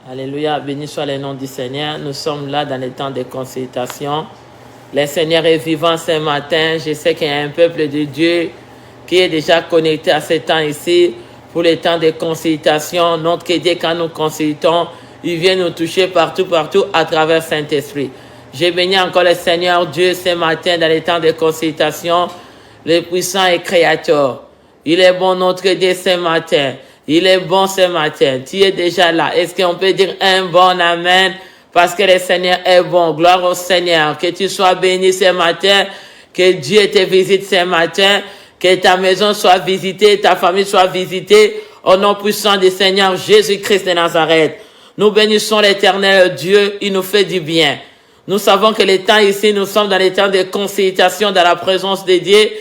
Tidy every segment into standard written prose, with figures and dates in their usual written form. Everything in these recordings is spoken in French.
Alléluia, béni soit le nom du Seigneur. Nous sommes là dans les temps de consultation. Le Seigneur est vivant ce matin. Je sais qu'il y a un peuple de Dieu qui est déjà connecté à ce temps ici pour les temps de consultation. Notre Dieu, quand nous consultons, il vient nous toucher partout à travers Saint-Esprit. J'ai béni encore le Seigneur Dieu ce matin dans les temps de consultation, le puissant et créateur. Il est bon notre Dieu ce matin. Il est bon ce matin. Tu es déjà là. Est-ce qu'on peut dire un bon amen? Parce que le Seigneur est bon. Gloire au Seigneur. Que tu sois béni ce matin. Que Dieu te visite ce matin. Que ta maison soit visitée, ta famille soit visitée. Au nom puissant du Seigneur Jésus-Christ de Nazareth. Nous bénissons l'Éternel Dieu. Il nous fait du bien. Nous savons que les temps ici, nous sommes dans les temps de consultation dans la présence de Dieu.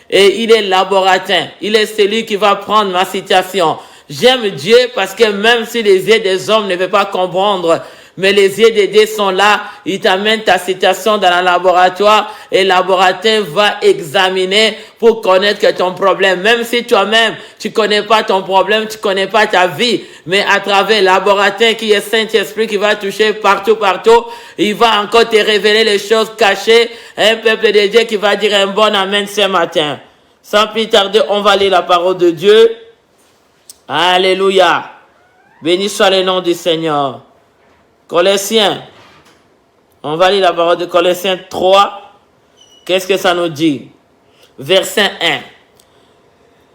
Et il est laboratin. Il est celui qui va prendre ma situation. J'aime Dieu parce que même si les yeux des hommes ne peuvent pas comprendre, mais les yeux de Dieu sont là, il t'amène ta situation dans le laboratoire et le laboratoire va examiner pour connaître que ton problème, même si toi-même, tu connais pas ton problème, tu connais pas ta vie, mais à travers le laboratoire qui est Saint-Esprit qui va toucher partout, il va encore te révéler les choses cachées. Un peuple de Dieu qui va dire un bon amen ce matin. Sans plus tarder, on va lire la parole de Dieu. Alléluia. Béni soit le nom du Seigneur. Colossiens. On va lire la parole de Colossiens 3. Qu'est-ce que ça nous dit? Verset 1.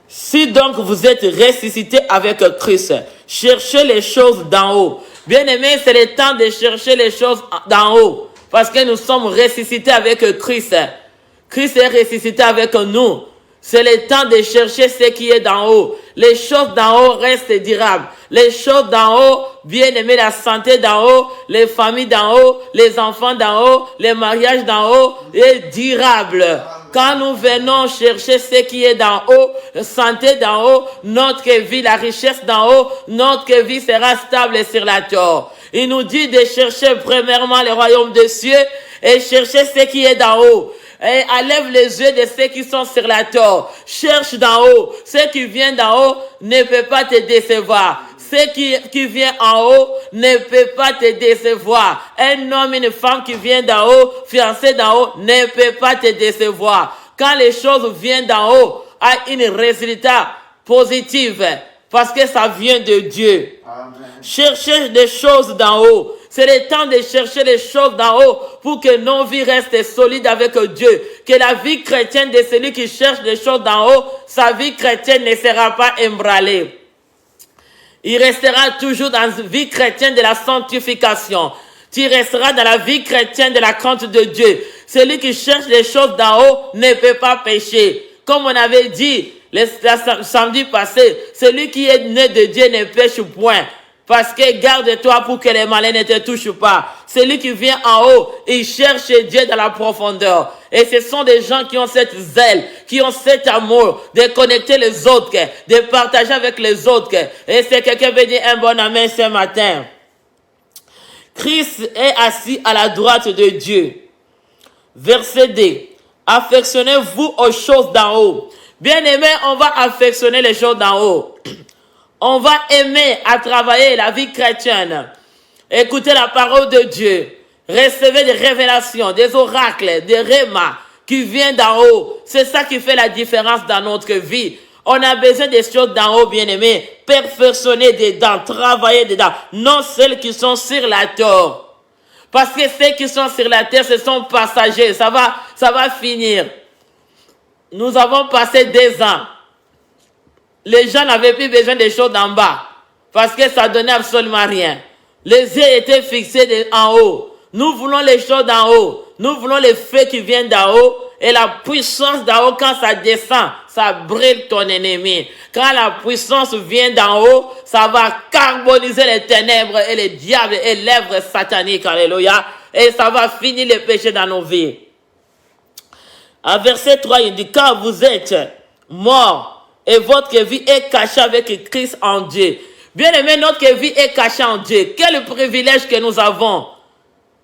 Si donc vous êtes ressuscités avec Christ, cherchez les choses d'en haut. Bien aimé, c'est le temps de chercher les choses d'en haut. Parce que nous sommes ressuscités avec Christ. Christ est ressuscité avec nous. C'est le temps de chercher ce qui est d'en haut. Les choses d'en haut restent durables. Les choses d'en haut, bien aimé, la santé d'en haut, les familles d'en haut, les enfants d'en haut, les mariages d'en haut, est durable. Quand nous venons chercher ce qui est d'en haut, la santé d'en haut, notre vie, la richesse d'en haut, notre vie sera stable sur la terre. Il nous dit de chercher premièrement le royaume des cieux et chercher ce qui est d'en haut. Et enlève les yeux de ceux qui sont sur la terre. Cherche d'en haut. Ce qui vient d'en haut ne peut pas te décevoir. Ce qui vient en haut ne peut pas te décevoir. Un homme, une femme qui vient d'en haut, fiancé d'en haut, ne peut pas te décevoir. Quand les choses viennent d'en haut, a un résultat positif. Parce que ça vient de Dieu. Amen. Cherchez des choses d'en haut. C'est le temps de chercher les choses d'en haut pour que nos vies restent solides avec Dieu. Que la vie chrétienne de celui qui cherche des choses d'en haut, sa vie chrétienne ne sera pas ébranlée. Il restera toujours dans la vie chrétienne de la sanctification. Tu resteras dans la vie chrétienne de la crainte de Dieu. Celui qui cherche les choses d'en haut ne peut pas pécher. Comme on avait dit le samedi passé, celui qui est né de Dieu ne pêche point. Parce que garde-toi pour que les malins ne te touchent pas. Celui qui vient en haut, il cherche Dieu dans la profondeur. Et ce sont des gens qui ont cette zèle, qui ont cet amour de connecter les autres, de partager avec les autres. Et c'est quelqu'un qui veut dire un bon amen ce matin. Christ est assis à la droite de Dieu. Verset 2. Affectionnez-vous aux choses d'en haut. Bien aimé, on va affectionner les choses d'en haut. On va aimer à travailler la vie chrétienne. Écoutez la parole de Dieu. Recevez des révélations, des oracles, des rémas qui viennent d'en haut. C'est ça qui fait la différence dans notre vie. On a besoin des choses d'en haut, bien aimés. Perfectionner dedans, travailler dedans. Non celles qui sont sur la terre. Parce que ceux qui sont sur la terre, ce sont passagers. Ça va finir. Nous avons passé 2 ans. Les gens n'avaient plus besoin des choses d'en bas. Parce que ça donnait absolument rien. Les yeux étaient fixés en haut. Nous voulons les choses d'en haut. Nous voulons les feux qui viennent d'en haut. Et la puissance d'en haut, quand ça descend, ça brûle ton ennemi. Quand la puissance vient d'en haut, ça va carboniser les ténèbres et les diables et les lèvres sataniques. Alléluia. Et ça va finir les péchés dans nos vies. À verset 3, il dit, quand vous êtes morts, et votre vie est cachée avec Christ en Dieu. Bien aimé, notre vie est cachée en Dieu. Quel privilège que nous avons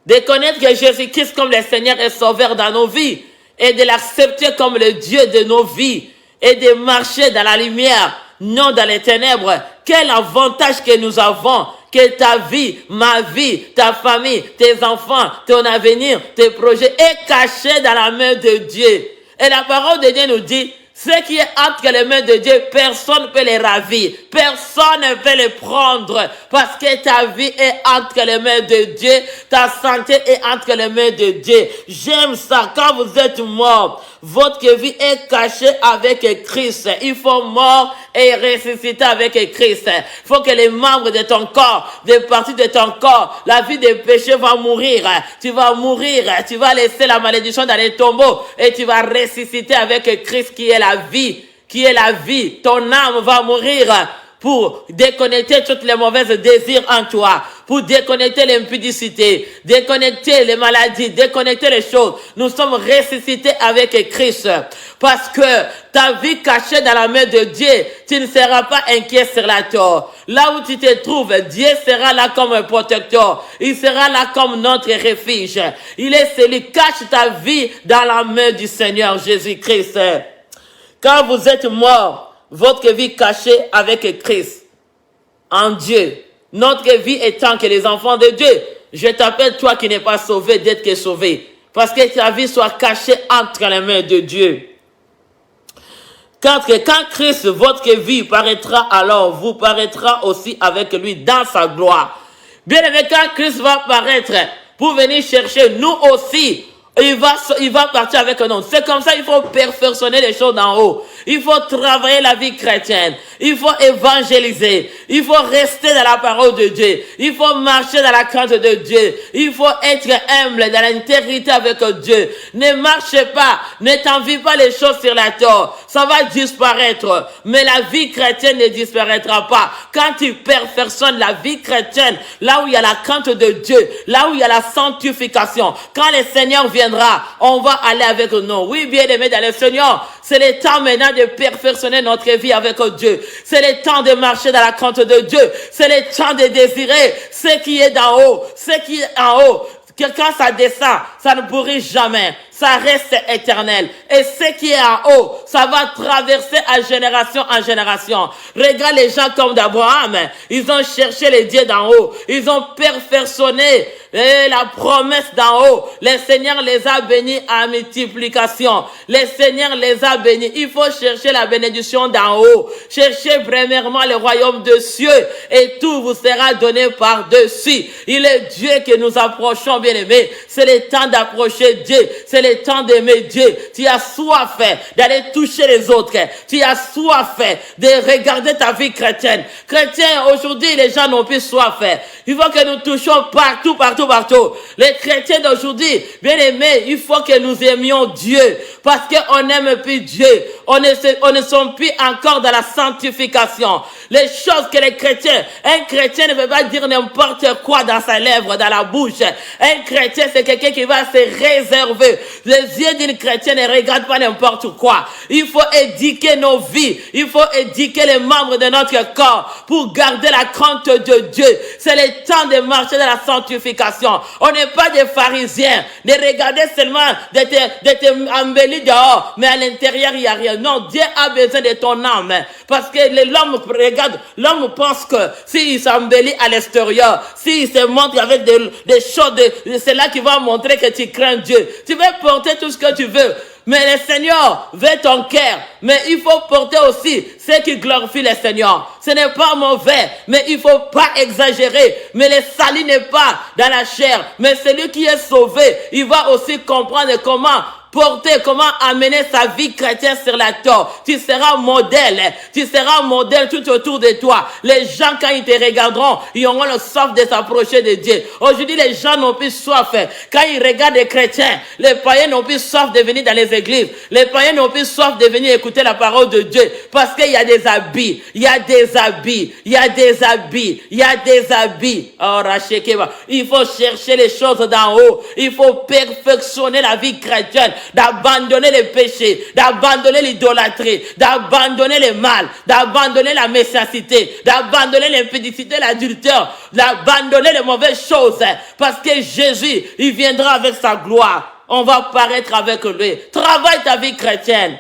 de connaître que Jésus-Christ comme le Seigneur et Sauveur dans nos vies et de l'accepter comme le Dieu de nos vies et de marcher dans la lumière, non dans les ténèbres. Quel avantage que nous avons, que ta vie, ma vie, ta famille, tes enfants, ton avenir, tes projets est caché dans la main de Dieu. Et la parole de Dieu nous dit, ce qui est entre les mains de Dieu, personne ne peut les ravir. Personne ne peut les prendre. Parce que ta vie est entre les mains de Dieu. Ta santé est entre les mains de Dieu. J'aime ça. Quand vous êtes mort, votre vie est cachée avec Christ. Il faut mort et ressusciter avec Christ. Il faut que les membres de ton corps, des parties de ton corps, la vie des péchés va mourir. Tu vas mourir. Tu vas laisser la malédiction dans les tombeaux et tu vas ressusciter avec Christ qui est la vie. Qui est la vie. Ton âme va mourir pour déconnecter toutes les mauvaises désirs en toi, pour déconnecter l'impudicité, déconnecter les maladies, déconnecter les choses. Nous sommes ressuscités avec Christ. Parce que ta vie cachée dans la main de Dieu, tu ne seras pas inquiet sur la terre. Là où tu te trouves, Dieu sera là comme un protecteur. Il sera là comme notre refuge. Il est celui qui cache ta vie dans la main du Seigneur Jésus-Christ. Quand vous êtes mort, votre vie cachée avec Christ, en Dieu. Notre vie étant que les enfants de Dieu, je t'appelle toi qui n'es pas sauvé, d'être sauvé. Parce que ta vie soit cachée entre les mains de Dieu. Quand Christ, votre vie paraîtra, alors vous paraîtra aussi avec lui dans sa gloire. Bien aimé, quand Christ va paraître pour venir chercher, nous aussi, il va partir avec nous. C'est comme ça, il faut perfectionner les choses d'en haut. Il faut travailler la vie chrétienne. Il faut évangéliser. Il faut rester dans la parole de Dieu. Il faut marcher dans la crainte de Dieu. Il faut être humble dans l'intégrité avec Dieu. Ne marchez pas. Ne t'envie pas les choses sur la terre. Ça va disparaître. Mais la vie chrétienne ne disparaîtra pas. Quand tu perfectionnes la vie chrétienne, là où il y a la crainte de Dieu, là où il y a la sanctification, quand le Seigneur viendra, on va aller avec nous. Oui, bien aimé dans le Seigneur, c'est le temps maintenant de perfectionner notre vie avec Dieu. C'est le temps de marcher dans la crainte de Dieu. C'est le temps de désirer ce qui est d'en haut. Ce qui est en haut. Que quand ça descend, ça ne pourrit jamais. Ça reste éternel. Et ce qui est en haut, ça va traverser à génération en génération. Regarde les gens comme d'Abraham. Ils ont cherché les dieux d'en haut. Ils ont perfectionné la promesse d'en haut. Le Seigneur les a bénis à multiplication. Le Seigneur les a bénis. Il faut chercher la bénédiction d'en haut. Cherchez premièrement le royaume de cieux et tout vous sera donné par-dessus. Il est Dieu que nous approchons, bien-aimés. C'est le temps d'approcher Dieu. C'est le temps d'aimer Dieu. Tu as soif d'aller toucher les autres. Tu as soif de regarder ta vie chrétienne. Chrétien, aujourd'hui, les gens n'ont plus soif. Il faut que nous touchions partout, partout, partout. Les chrétiens d'aujourd'hui, bien aimés, il faut que nous aimions Dieu. Parce qu'on n'aime plus Dieu. On ne sont plus encore dans la sanctification. Les choses que les chrétiens, un chrétien ne peut pas dire n'importe quoi dans sa lèvre, dans la bouche. Un chrétien, c'est quelqu'un qui va se réserver. Les yeux d'une chrétienne ne regardent pas n'importe quoi. Il faut éduquer nos vies. Il faut éduquer les membres de notre corps pour garder la crainte de Dieu. C'est le temps de marcher dans la sanctification. On n'est pas des pharisiens, de regarder seulement, d'être embelli dehors, mais à l'intérieur, il n'y a rien. Non, Dieu a besoin de ton âme. Parce que l'homme regarde, l'homme pense que s'il s'embellit à l'extérieur, s'il se montre avec des choses, c'est là qu'il va montrer que tu crains Dieu. Tu veux porter tout ce que tu veux. Mais le Seigneur veut ton cœur. Mais il faut porter aussi ce qui glorifie le Seigneur. Ce n'est pas mauvais, mais il faut pas exagérer. Mais le salut n'est pas dans la chair. Mais celui qui est sauvé, il va aussi comprendre comment porter, comment amener sa vie chrétienne sur la terre. Tu seras modèle. Tu seras modèle tout autour de toi. Les gens, quand ils te regarderont, ils auront le soif de s'approcher de Dieu. Aujourd'hui, les gens n'ont plus soif. Quand ils regardent les chrétiens, les païens n'ont plus soif de venir dans les églises. Les païens n'ont plus soif de venir écouter la parole de Dieu. Parce qu'il y a des habits. Il y a des habits. Il y a des habits. Il y a des habits. Oh, Rachekeba. Il faut chercher les choses d'en haut. Il faut perfectionner la vie chrétienne. D'abandonner les péchés, d'abandonner l'idolâtrie, d'abandonner le mal, d'abandonner la méchanceté, d'abandonner l'impudicité, l'adultère, d'abandonner les mauvaises choses. Parce que Jésus, il viendra avec sa gloire. On va paraître avec lui. Travaille ta vie chrétienne.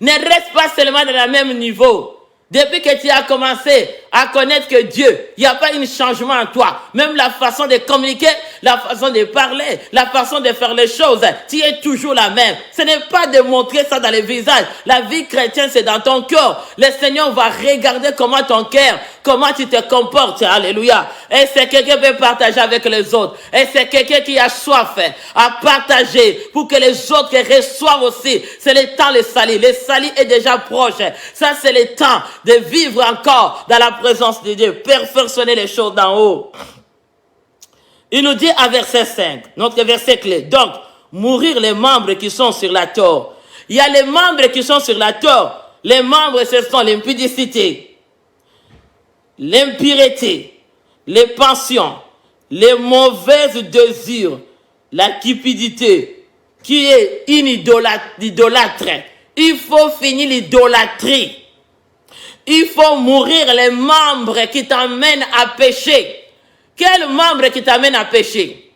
Ne reste pas seulement dans le même niveau. Depuis que tu as commencé à connaître que Dieu, il n'y a pas un changement en toi. Même la façon de communiquer, la façon de parler, la façon de faire les choses, tu es toujours la même. Ce n'est pas de montrer ça dans les visages. La vie chrétienne, c'est dans ton cœur. Le Seigneur va regarder comment ton cœur, comment tu te comportes. Alléluia. Et c'est quelqu'un qui peut partager avec les autres. Et c'est quelqu'un qui a soif à partager pour que les autres reçoivent aussi. C'est le temps de salir. Le salir est déjà proche. Ça, c'est le temps de vivre encore dans la présence de Dieu, perfectionner les choses d'en haut. Il nous dit à verset 5, notre verset clé, donc, mourir les membres qui sont sur la terre. Il y a les membres qui sont sur la terre. Les membres, ce sont l'impudicité, l'impureté, les passions, les mauvaises désires, la cupidité, qui est une idolâtre. Il faut finir l'idolâtrie. Il faut mourir les membres qui t'amènent à pécher. Quels membres qui t'amènent à pécher?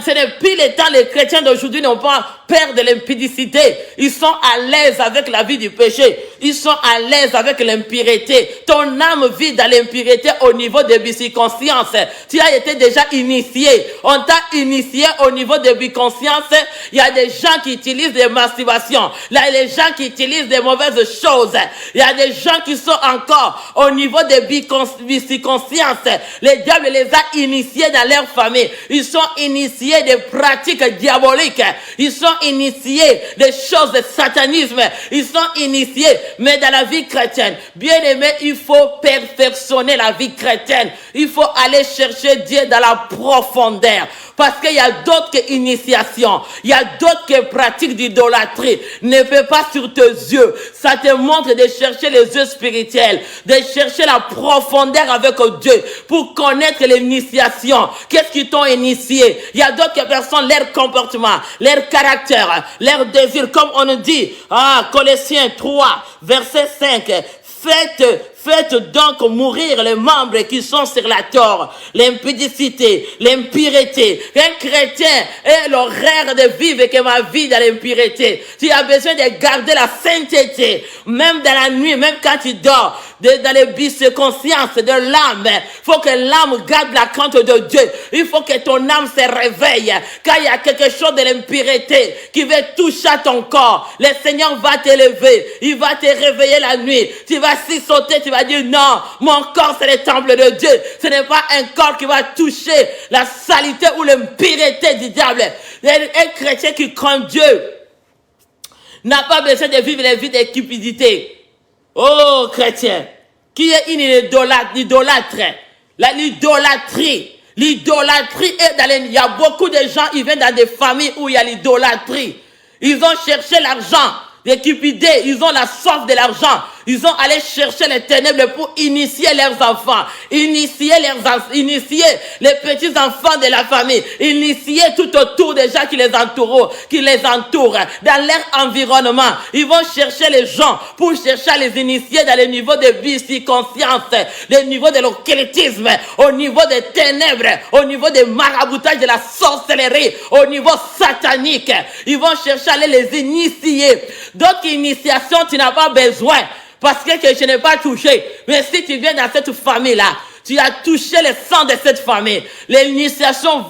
Ce n'est plus le temps, les chrétiens d'aujourd'hui n'ont pas peur de l'impudicité. Ils sont à l'aise avec la vie du péché. Ils sont à l'aise avec l'impureté. Ton âme vit dans l'impureté au niveau de biconscience. Tu as été déjà initié. On t'a initié au niveau de biconscience. Il y a des gens qui utilisent des masturbations. Il y a des gens qui utilisent des mauvaises choses. Il y a des gens qui sont encore au niveau de biconscience. Le diable les a initiés dans leur famille. Ils sont initiés des pratiques diaboliques. Ils sont initiés des choses de satanisme. Ils sont initiés. Mais dans la vie chrétienne, bien aimé, il faut perfectionner la vie chrétienne. Il faut aller chercher Dieu dans la profondeur. Parce qu'il y a d'autres initiations. Il y a d'autres pratiques d'idolâtrie. Ne fais pas sur tes yeux. Ça te montre de chercher les yeux spirituels. De chercher la profondeur avec Dieu. Pour connaître l'initiation. Qu'est-ce qui t'ont initié? Il y a d'autres personnes, leur comportement, leur caractère, leur désir. Comme on nous dit, Colossiens 3, verset 5. Faites donc mourir les membres qui sont sur la terre, l'impudicité, l'impureté. Un chrétien est l'horaire de vivre que ma vie dans l'impureté. Tu as besoin de garder la sainteté, même dans la nuit, même quand tu dors, dans les consciences de l'âme. Il faut que l'âme garde la crainte de Dieu. Il faut que ton âme se réveille. Quand il y a quelque chose de l'impureté qui veut toucher à ton corps, le Seigneur va t'élever. Il va te réveiller la nuit. Tu vas s'y sauter, tu vas dire non, mon corps c'est le temple de Dieu. Ce n'est pas un corps qui va toucher la saleté ou l'impureté du diable. Un chrétien qui craint Dieu n'a pas besoin de vivre la vie de cupidité. Oh chrétien, qui est une idolâtre, l'idolâtrie. L'idolâtrie est dans les... Il y a beaucoup de gens, ils viennent dans des familles où il y a l'idolâtrie. Ils ont cherché l'argent, les cupidés, ils ont la soif de l'argent. Ils ont allé chercher les ténèbres pour initier leurs enfants, initier les petits enfants de la famille, initier tout autour des gens qui les entourent, dans leur environnement. Ils vont chercher les gens pour chercher à les initier dans le niveau de biconscience, le niveau de l'occultisme, au niveau des ténèbres, au niveau des maraboutage de la sorcellerie, au niveau satanique. Ils vont chercher à aller les initier. D'autres initiations, tu n'as pas besoin. Parce que je n'ai pas touché. Mais si tu viens dans cette famille-là, tu as touché le sang de cette famille. L'initiation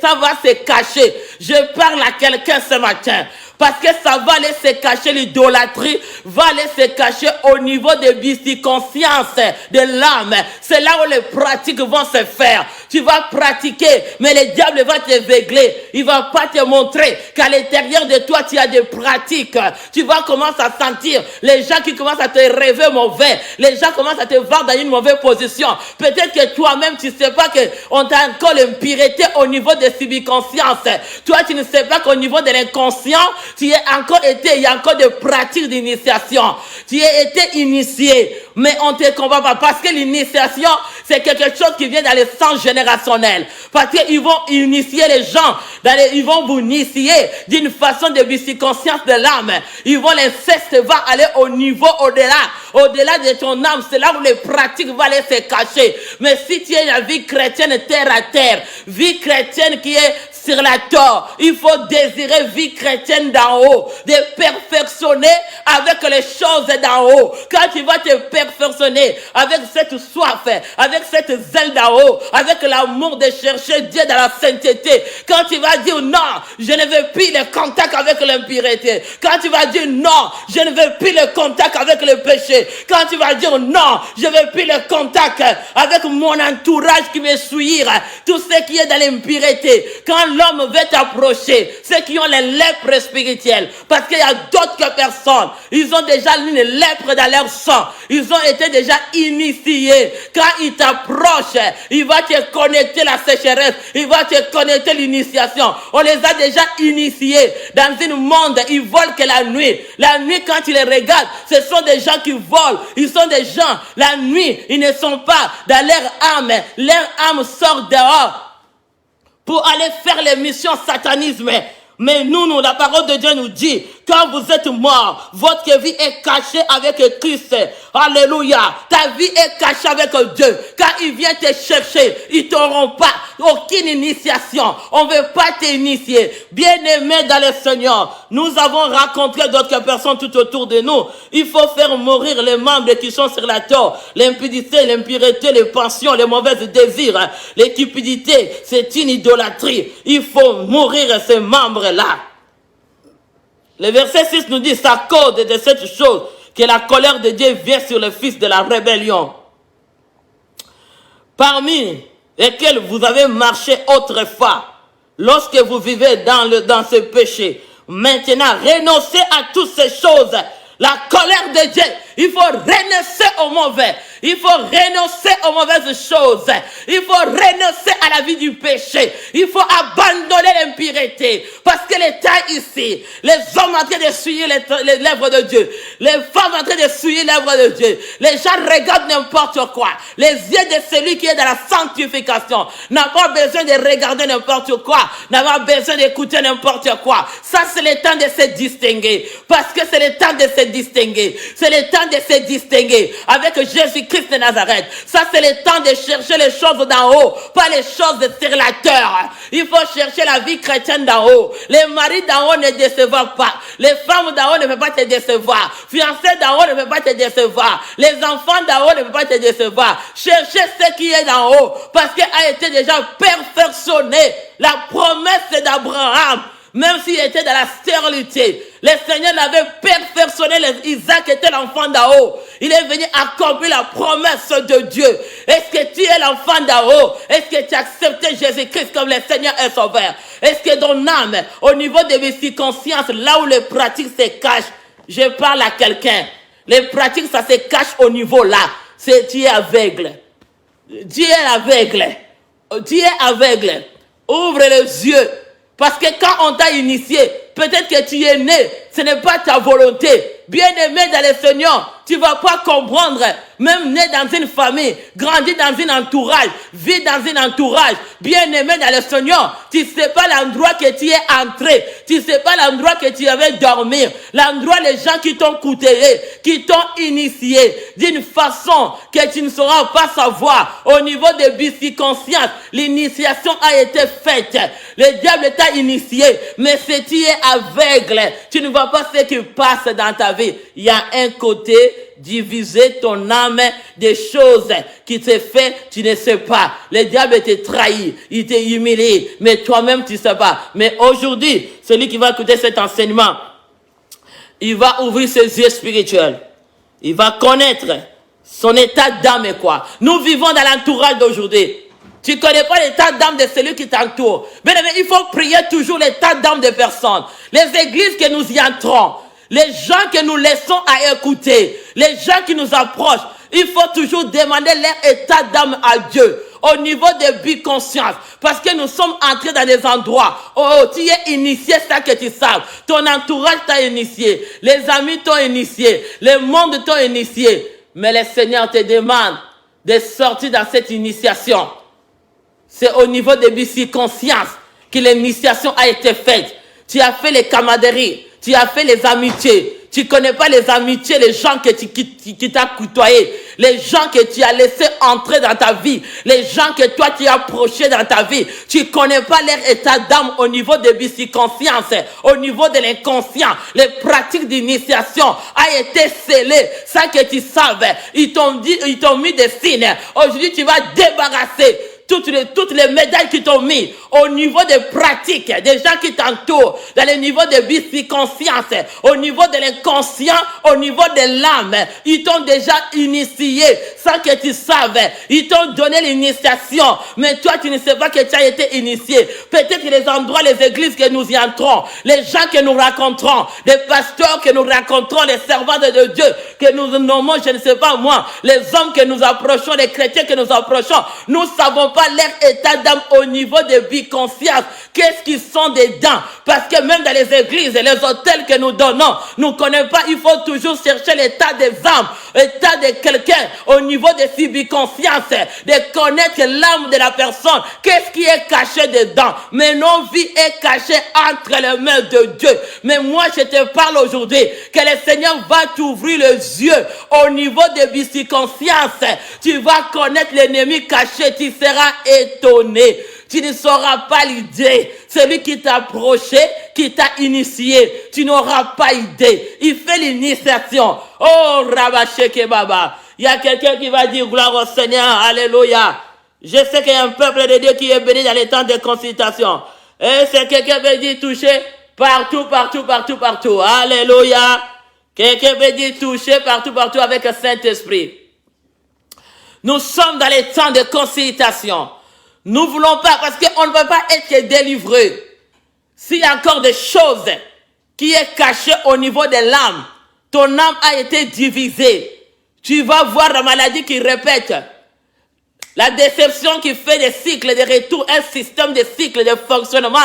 ça va se cacher. Je parle à quelqu'un ce matin. Parce que ça va aller se cacher, l'idolâtrie va aller se cacher au niveau de biconscience de l'âme. C'est là où les pratiques vont se faire. Tu vas pratiquer, mais le diable va te veugler. Il va pas te montrer qu'à l'intérieur de toi, tu as des pratiques. Tu vas commencer à sentir les gens qui commencent à te rêver mauvais. Les gens commencent à te voir dans une mauvaise position. Peut-être que toi-même, tu sais pas qu'on t'a encore l'impureté au niveau de subconscience. Toi, tu ne sais pas qu'au niveau de l'inconscient, il y a encore des pratiques d'initiation. Tu as été initié, mais on ne te comprend pas. Parce que l'initiation, c'est quelque chose qui vient dans le sang générationnel. Parce qu'ils vont initier les gens, ils vont vous initier d'une façon de biconscience de l'âme. L'inceste va aller au niveau au-delà de ton âme. C'est là où les pratiques vont aller se cacher. Mais si tu es la vie chrétienne terre à terre, vie chrétienne qui est sur la terre. Il faut désirer vie chrétienne d'en haut, de perfectionner avec les choses d'en haut. Quand tu vas te perfectionner avec cette soif, avec cette zèle d'en haut, avec l'amour de chercher Dieu dans la sainteté, quand tu vas dire non, je ne veux plus le contact avec l'impureté, quand tu vas dire non, je ne veux plus le contact avec le péché, quand tu vas dire non, je ne veux plus le contact avec mon entourage qui veut suivre tout ce qui est dans l'impureté, quand l'homme veut t'approcher, ceux qui ont les lèpres spirituelles, parce qu'il y a d'autres personnes, ils ont déjà une lèpre dans leur sang, ils ont été déjà initiés. Quand ils t'approchent, il va te connecter la sécheresse, il va te connecter l'initiation. On les a déjà initiés dans un monde, ils volent que la nuit. La nuit, quand tu les regardes, ce sont des gens qui volent, ils sont des gens, la nuit, ils ne sont pas dans leur âme sort dehors pour aller faire les missions satanisme. Mais nous, la parole de Dieu nous dit, quand vous êtes mort, votre vie est cachée avec Christ. Alléluia. Ta vie est cachée avec Dieu. Quand il vient te chercher, ils t'auront pas aucune initiation. On ne veut pas t'initier. Bien-aimé dans le Seigneur, nous avons rencontré d'autres personnes tout autour de nous. Il faut faire mourir les membres qui sont sur la terre. L'impudicité, l'impureté, les passions, les mauvais désirs. Les cupidités, c'est une idolâtrie. Il faut mourir ces membres-là. Le verset 6 nous dit, c'est à cause de cette chose que la colère de Dieu vient sur le fils de la rébellion, parmi lesquels vous avez marché autrefois, lorsque vous vivez dans ce péché. Maintenant, renoncez à toutes ces choses. La colère de Dieu, il faut renoncer au mauvais. Il faut renoncer aux mauvaises choses. Il faut renoncer à la vie du péché. Il faut abandonner l'impureté. Parce que l'État ici, les hommes en train de souiller les lèvres de Dieu. Les femmes en train de souiller les lèvres de Dieu. Les gens regardent n'importe quoi. Les yeux de celui qui est dans la sanctification n'a pas besoin de regarder n'importe quoi. N'a pas besoin d'écouter n'importe quoi. Ça, c'est le temps de se distinguer. Parce que c'est le temps de se distinguer. C'est le temps de se distinguer avec Jésus-Christ de Nazareth. Ça, c'est le temps de chercher les choses d'en haut, pas les choses sur la terre. Il faut chercher la vie chrétienne d'en haut. Les maris d'en haut ne décevront pas. Les femmes d'en haut ne peuvent pas te décevoir. Fiancés d'en haut ne peuvent pas te décevoir. Les enfants d'en haut ne peuvent pas te décevoir. Cherchez ce qui est d'en haut, parce qu'il a été déjà perfectionné. La promesse d'Abraham, même s'il était dans la stérilité, le Seigneur l'avait perfectionné. Isaac était l'enfant d'en haut. Il est venu accomplir la promesse de Dieu. Est-ce que tu es l'enfant d'en haut? Est-ce que tu as accepté Jésus-Christ comme le Seigneur et Sauveur? Est-ce que ton âme, au niveau de mes consciences, là où les pratiques se cachent, je parle à quelqu'un. Les pratiques, ça se cache au niveau là. C'est tu es aveugle. Dieu est aveugle. Dieu est aveugle. Ouvre les yeux. Parce que quand on t'a initié, peut-être que tu es né, ce n'est pas ta volonté. Bien-aimé dans le Seigneur, tu ne vas pas comprendre. Même né dans une famille, grandi dans un entourage, vis dans un entourage, bien-aimé dans le Seigneur, tu ne sais pas l'endroit que tu es entré. Tu ne sais pas l'endroit que tu avais dormi. L'endroit, les gens qui t'ont coutelé, qui t'ont initié d'une façon que tu ne sauras pas savoir. Au niveau de bisiconscience, l'initiation a été faite. Le diable t'a initié, mais si tu es aveugle, tu ne vois pas ce qui passe dans ta vie. Il y a un côté diviser ton âme des choses qui te fait, tu ne sais pas. Le diable te trahit, il te humilie, mais toi-même tu ne sais pas. Mais aujourd'hui, celui qui va écouter cet enseignement, il va ouvrir ses yeux spirituels. Il va connaître son état d'âme et quoi. Nous vivons dans l'entourage d'aujourd'hui. Tu ne connais pas l'état d'âme de celui qui t'entoure. Mais il faut prier toujours l'état d'âme des personnes. Les églises que nous y entrons, les gens que nous laissons à écouter, les gens qui nous approchent, il faut toujours demander leur état d'âme à Dieu. Au niveau des buts conscience. Parce que nous sommes entrés dans des endroits. Oh, tu es initié, ça que tu sais. Ton entourage t'a initié. Les amis t'ont initié. Le monde t'a initié. Mais le Seigneur te demande de sortir dans cette initiation. C'est au niveau des buts conscience que l'initiation a été faite. Tu as fait les camaraderies. Tu as fait les amitiés. Tu ne connais pas les amitiés, les gens qui t'ont côtoyé, les gens que tu as laissé entrer dans ta vie, les gens que toi tu as approchés dans ta vie. Tu ne connais pas leur état d'âme au niveau de bisiconscience, au niveau de l'inconscient. Les pratiques d'initiation ont été scellées sans que tu saves. Ils t'ont mis des signes. Aujourd'hui, tu vas débarrasser toutes les médailles qui t'ont mis au niveau des pratiques, des gens qui t'entourent, dans le niveau de bisiconscience, au niveau de l'inconscient, au niveau de l'âme. Ils t'ont déjà initié sans que tu saves. Ils t'ont donné l'initiation, mais toi tu ne sais pas que tu as été initié. Peut-être les endroits, les églises que nous y entrons, les gens que nous rencontrons, les pasteurs que nous rencontrons, les servants de Dieu que nous nommons, je ne sais pas moi, les hommes que nous approchons, les chrétiens que nous approchons, nous savons pas leur état d'âme au niveau de biconscience. Qu'est-ce qu'ils sont dedans? Parce que même dans les églises et les hôtels que nous donnons, nous ne connaissons pas, il faut toujours chercher l'état des âmes, l'état de quelqu'un au niveau de biconscience, de connaître l'âme de la personne. Qu'est-ce qui est caché dedans? Mais nos vies est cachée entre les mains de Dieu. Mais moi, je te parle aujourd'hui que le Seigneur va t'ouvrir les yeux au niveau de biconscience. Tu vas connaître l'ennemi caché, tu seras étonné. Tu ne sauras pas l'idée. Celui qui t'a approché, qui t'a initié, tu n'auras pas idée. Il fait l'initiation. Oh, Rabasheke Baba. Il y a quelqu'un qui va dire gloire au Seigneur. Alléluia. Je sais qu'il y a un peuple de Dieu qui est béni dans les temps de consultation. Et c'est quelqu'un qui veut dire toucher partout, partout, partout, partout. Alléluia. Quelqu'un veut dire toucher partout, partout avec le Saint-Esprit. Nous sommes dans les temps de consultation. Nous ne voulons pas, parce qu'on ne peut pas être délivré. S'il y a encore des choses qui sont cachées au niveau de l'âme, ton âme a été divisée. Tu vas voir la maladie qui répète. La déception qui fait des cycles de retour, un système de cycles de fonctionnement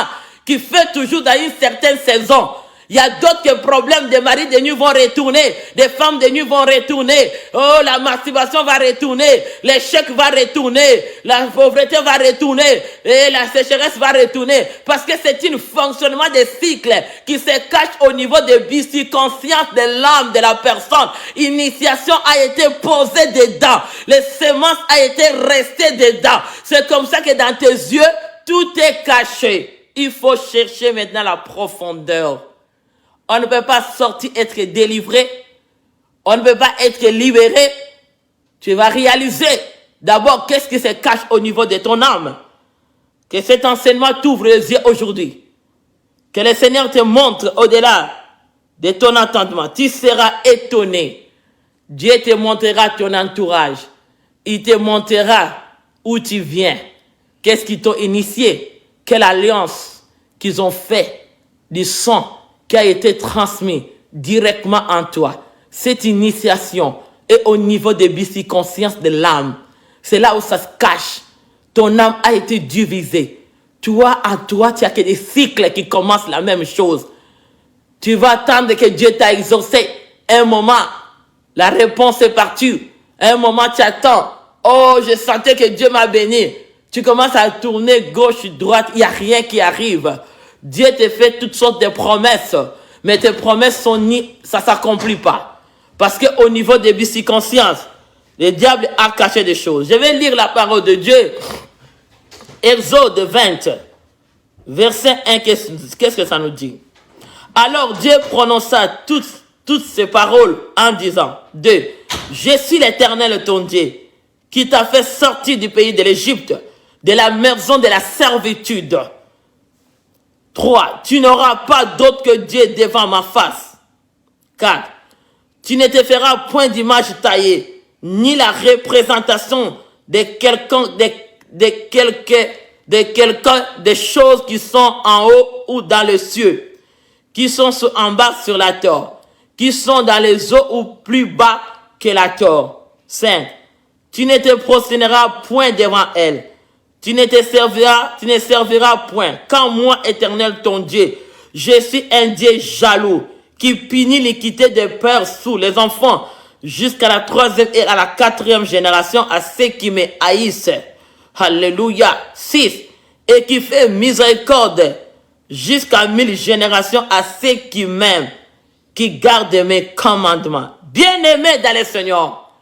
qui fait toujours dans une certaine saison. Il y a d'autres problèmes, des maris de nuit vont retourner, des femmes de nuit vont retourner, oh la masturbation va retourner, l'échec va retourner, la pauvreté va retourner, et la sécheresse va retourner, parce que c'est un fonctionnement de cycle qui se cache au niveau de bisiconscience de l'âme de la personne. Initiation a été posée dedans, les semences a été restées dedans. C'est comme ça que dans tes yeux, tout est caché. Il faut chercher maintenant la profondeur. On ne peut pas sortir, être délivré. On ne peut pas être libéré. Tu vas réaliser d'abord qu'est-ce qui se cache au niveau de ton âme. Que cet enseignement t'ouvre les yeux aujourd'hui. Que le Seigneur te montre au-delà de ton entendement. Tu seras étonné. Dieu te montrera ton entourage. Il te montrera où tu viens. Qu'est-ce qui t'a initié. Quelle alliance qu'ils ont fait du sang qui a été transmis directement en toi. Cette initiation est au niveau des bisiconsciences de l'âme. C'est là où ça se cache. Ton âme a été divisée. Toi, en toi, tu as que des cycles qui commencent la même chose. Tu vas attendre que Dieu t'a exaucé. Un moment, la réponse est partie. Un moment, tu attends. Oh, je sentais que Dieu m'a béni. Tu commences à tourner gauche, droite. Il n'y a rien qui arrive. Dieu te fait toutes sortes de promesses, mais tes promesses ça ne s'accomplit pas. Parce qu'au niveau des bisiconsciences, le diable a caché des choses. Je vais lire la parole de Dieu. Exode 20, verset 1, qu'est-ce que ça nous dit? Alors Dieu prononça toutes ces paroles en disant, 2. Je suis l'Éternel ton Dieu, qui t'a fait sortir du pays de l'Égypte, de la maison de la servitude. 3. Tu n'auras pas d'autre que Dieu devant ma face. 4. Tu ne te feras point d'image taillée, ni la représentation de quelqu'un, des choses qui sont en haut ou dans les cieux, qui sont en bas sur la terre, qui sont dans les eaux ou plus bas que la terre. 5. Tu ne te prosterneras point devant elle. Tu ne serviras point. Quand moi, Éternel ton Dieu, je suis un Dieu jaloux, qui punit l'iniquité des pères sous les enfants, jusqu'à la 3e et à la 4e génération, à ceux qui me haïssent. Alléluia. 6. Et qui fait miséricorde jusqu'à 1000 générations à ceux qui m'aiment qui garde mes commandements. Bien-aimé dans le Seigneur,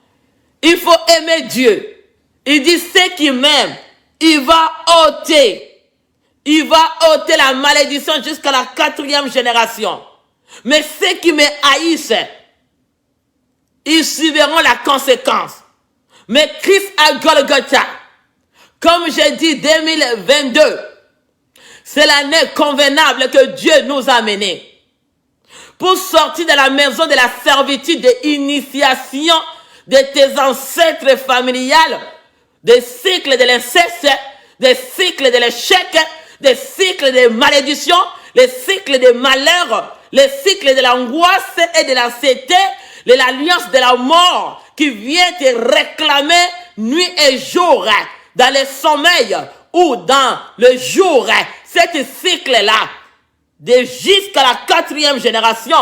il faut aimer Dieu. Il dit, ceux qui m'aiment, il va ôter la malédiction jusqu'à la 4e génération. Mais ceux qui me haïssent, ils subiront la conséquence. Mais Christ à Golgotha, comme j'ai dit 2022, c'est l'année convenable que Dieu nous a menée pour sortir de la maison de la servitude, de l'initiation de tes ancêtres familiales, des cycles de l'inceste, des cycles de l'échec, des cycles de malédiction, les cycles de malheur, les cycles de l'angoisse et de l'anxiété, de l'alliance de la mort qui vient te réclamer nuit et jour, dans le sommeil ou dans le jour, cet cycle-là, jusqu'à la 4e génération,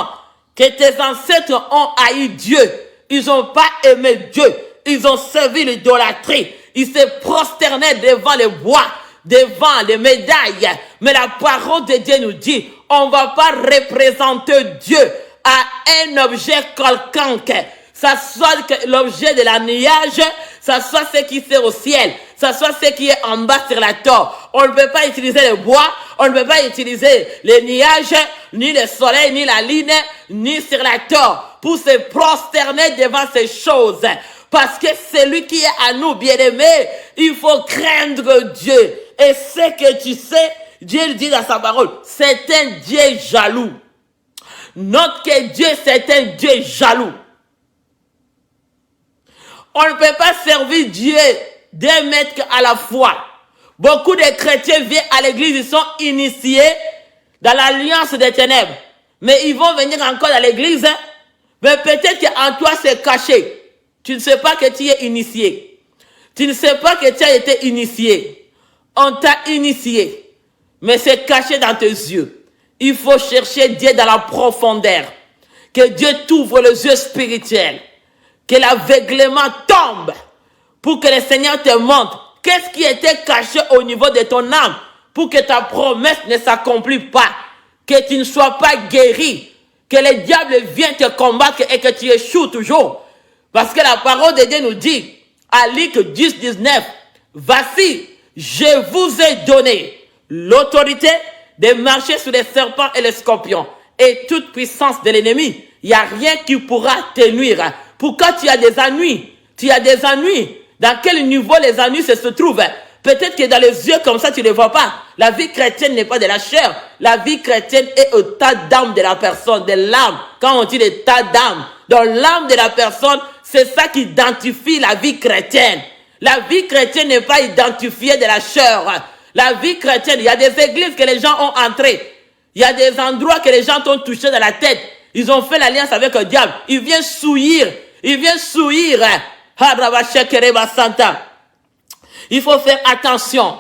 que tes ancêtres ont haï Dieu. Ils n'ont pas aimé Dieu. Ils ont servi l'idolâtrie. Ils se prosternaient devant les bois, devant les médailles. Mais la parole de Dieu nous dit, on ne va pas représenter Dieu à un objet quelconque. Ça soit l'objet de la nuage, ça soit ce qui est au ciel, ça soit ce qui est en bas sur la terre. On ne peut pas utiliser le bois, on ne peut pas utiliser les nuages, ni le soleil, ni la lune, ni sur la terre, pour se prosterner devant ces choses. Parce que celui qui est à nous, bien-aimé, il faut craindre Dieu. Et ce que tu sais, Dieu le dit dans sa parole, c'est un Dieu jaloux. Note que Dieu, c'est un Dieu jaloux. On ne peut pas servir Dieu d'un maître à la fois. Beaucoup de chrétiens viennent à l'église, ils sont initiés dans l'alliance des ténèbres. Mais ils vont venir encore à l'église, mais peut-être qu'en toi c'est caché. Tu ne sais pas que tu es initié. Tu ne sais pas que tu as été initié. On t'a initié, mais c'est caché dans tes yeux. Il faut chercher Dieu dans la profondeur. Que Dieu t'ouvre les yeux spirituels. Que l'aveuglement tombe pour que le Seigneur te montre qu'est-ce qui était caché au niveau de ton âme pour que ta promesse ne s'accomplisse pas, que tu ne sois pas guéri, que le diable vienne te combattre et que tu échoues toujours. Parce que la parole de Dieu nous dit, à Luc 10, 19, voici, je vous ai donné l'autorité de marcher sur les serpents et les scorpions et toute puissance de l'ennemi. Il n'y a rien qui pourra te nuire. Pourquoi tu as des ennuis? Tu as des ennuis. Dans quel niveau les ennuis se trouvent? Peut-être que dans les yeux comme ça, tu ne les vois pas. La vie chrétienne n'est pas de la chair. La vie chrétienne est au tas d'âme de la personne, de l'âme. Quand on dit le tas d'âme, dans l'âme de la personne, c'est ça qui identifie la vie chrétienne. La vie chrétienne n'est pas identifiée de la chair. La vie chrétienne, il y a des églises que les gens ont entrées. Il y a des endroits que les gens t'ont touché dans la tête. Ils ont fait l'alliance avec le diable. Il vient souillir. Il vient souillir. Il faut faire attention.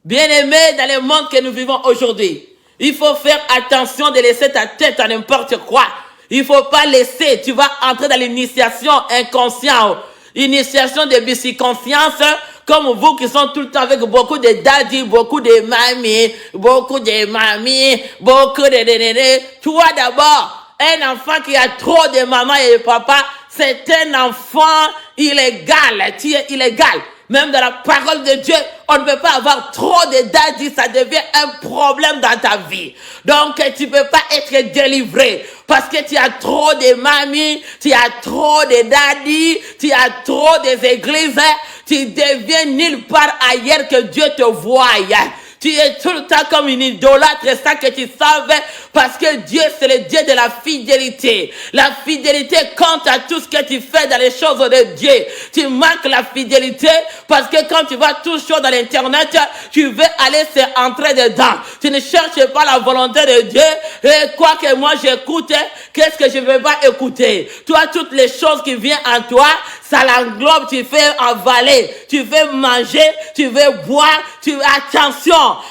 Bien-aimé, dans le monde que nous vivons aujourd'hui, il faut faire attention de laisser ta tête à n'importe quoi. Il faut pas laisser, tu vas entrer dans l'initiation inconsciente, initiation de psychoconscience, comme vous qui sont tout le temps avec beaucoup de daddy, beaucoup de mamies, beaucoup de nénés. Toi d'abord, un enfant qui a trop de maman et de papa, c'est un enfant illégal. Tu es illégal. Même dans la parole de Dieu, on ne peut pas avoir trop de daddy, ça devient un problème dans ta vie. Donc, tu ne peux pas être délivré parce que tu as trop de mamies, tu as trop de daddy, tu as trop des églises, tu deviens nulle part ailleurs que Dieu te voie. Tu es tout le temps comme une idolâtre, c'est ça que tu savais, parce que Dieu, c'est le Dieu de la fidélité. La fidélité compte à tout ce que tu fais dans les choses de Dieu. Tu manques la fidélité, parce que quand tu vas toujours dans l'internet, tu veux aller entrer dedans. Tu ne cherches pas la volonté de Dieu, et quoi que moi j'écoute, qu'est-ce que je ne veux pas écouter? Toi, toutes les choses qui viennent en toi, ça l'englobe, tu fais avaler, tu veux manger, tu veux boire,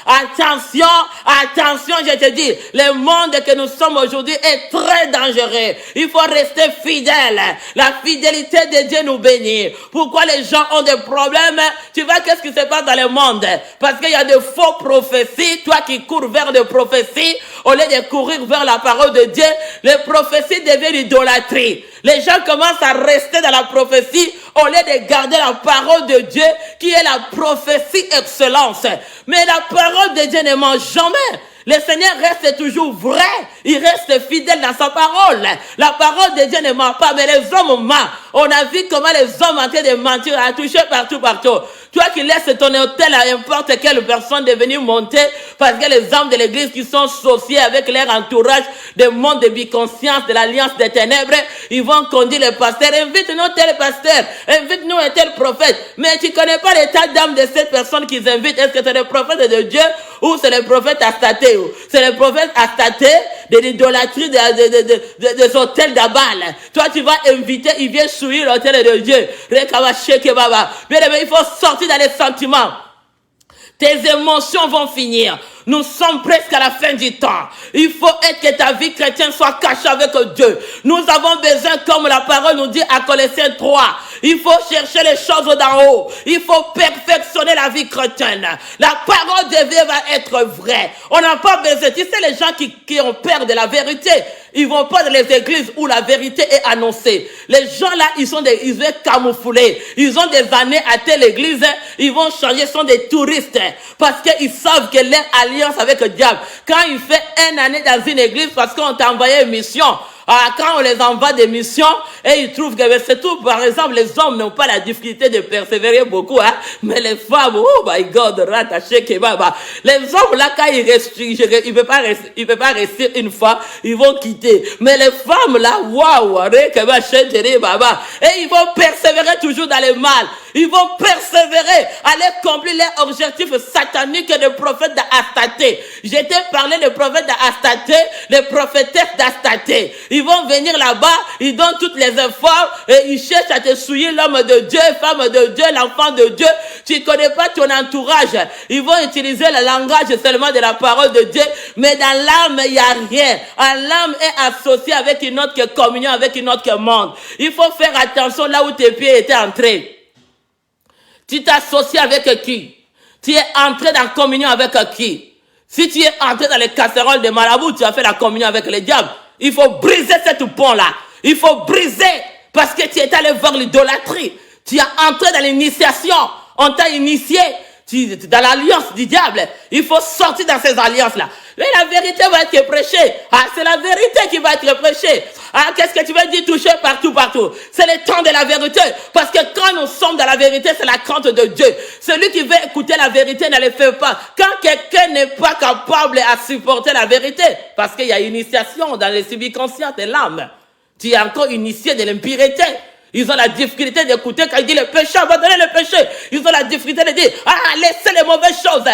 attention, je te dis, le monde que nous sommes aujourd'hui est très dangereux. Il faut rester fidèle. La fidélité de Dieu nous bénit. Pourquoi les gens ont des problèmes? Tu vois qu'est-ce qui se passe dans le monde? Parce qu'il y a de faux prophéties, toi qui cours vers des prophéties, au lieu de courir vers la parole de Dieu, les prophéties deviennent idolâtrie. Les gens commencent à rester dans la prophétie au lieu de garder la parole de Dieu qui est la prophétie excellence. Mais la parole de Dieu ne ment jamais. Le Seigneur reste toujours vrai. Il reste fidèle dans sa parole. La parole de Dieu ne ment pas, mais les hommes mentent. On a vu comment les hommes en train de mentir, à toucher partout. Toi qui laisses ton hôtel à n'importe quelle personne de venir monter parce que les hommes de l'église qui sont associés avec leur entourage des mondes de biconscience, de l'alliance des ténèbres, ils vont conduire le pasteur. Invite-nous tel pasteur, invite-nous un tel prophète. Mais tu ne connais pas l'état d'âme de cette personne qu'ils invitent. Est-ce que c'est le prophète de Dieu ou c'est le prophète Astaté? C'est le prophète Astaté de l'idolâtrie des hôtels d'Abal. Toi tu vas inviter, il vient souiller l'hôtel de Dieu. Bien aimé, il faut sortir dans les sentiments. Tes émotions vont finir. Nous sommes presque à la fin du temps. Il faut être que ta vie chrétienne soit cachée avec Dieu. Nous avons besoin, comme la parole nous dit à Colossiens 3, il faut chercher les choses d'en haut. Il faut perfectionner la vie chrétienne. La parole de Dieu va être vraie. On n'a pas besoin. Tu sais, les gens qui ont peur de la vérité, ils vont pas dans les églises où la vérité est annoncée. Les gens là, ils sont camouflés. Ils ont des années à telle église, ils vont changer, sont des touristes. Parce qu'ils savent que leur alliance avec le diable. Quand il fait une année dans une église parce qu'on t'a envoyé une mission, quand on les envoie des missions et ils trouvent que c'est tout, par exemple, les hommes n'ont pas la difficulté de persévérer beaucoup, mais les femmes, oh my God, rattaché kebaba. Les hommes là, quand ils restent, ils peuvent pas rester une fois, ils vont quitter. Mais les femmes là, waouh, et ils vont persévérer toujours dans le mal. Ils vont persévérer, aller accomplir leur objectif satanique de prophète d'Astaté. J'ai parlé des prophètes d'Astaté, les prophétesses d'Astaté. Ils vont venir là-bas, ils donnent toutes les efforts et ils cherchent à te souiller l'homme de Dieu, femme de Dieu, l'enfant de Dieu. Tu ne connais pas ton entourage. Ils vont utiliser le langage seulement de la parole de Dieu, mais dans l'âme, il n'y a rien. L'âme est associée avec une autre communion, avec une autre monde. Il faut faire attention là où tes pieds étaient entrés. Tu t'associes avec qui? Tu es entré dans la communion avec qui? Si tu es entré dans les casseroles de marabout, tu as fait la communion avec le diable. Il faut briser cette pont-là. Il faut briser parce que tu es allé voir l'idolâtrie. Tu es entré dans l'initiation. On t'a initié dans l'alliance du diable. Il faut sortir dans ces alliances-là. Mais la vérité va être prêchée. C'est la vérité qui va être prêchée. Qu'est-ce que tu veux dire toucher partout? C'est le temps de la vérité. Parce que quand nous sommes dans la vérité, c'est la crainte de Dieu. Celui qui veut écouter la vérité ne le fait pas. Quand quelqu'un n'est pas capable à supporter la vérité, parce qu'il y a initiation dans les subconscients de l'âme. Tu es encore initié de l'impureté. Ils ont la difficulté d'écouter quand il dit le péché, abandonnez le péché. Ils ont la difficulté de dire, laissez les mauvaises choses,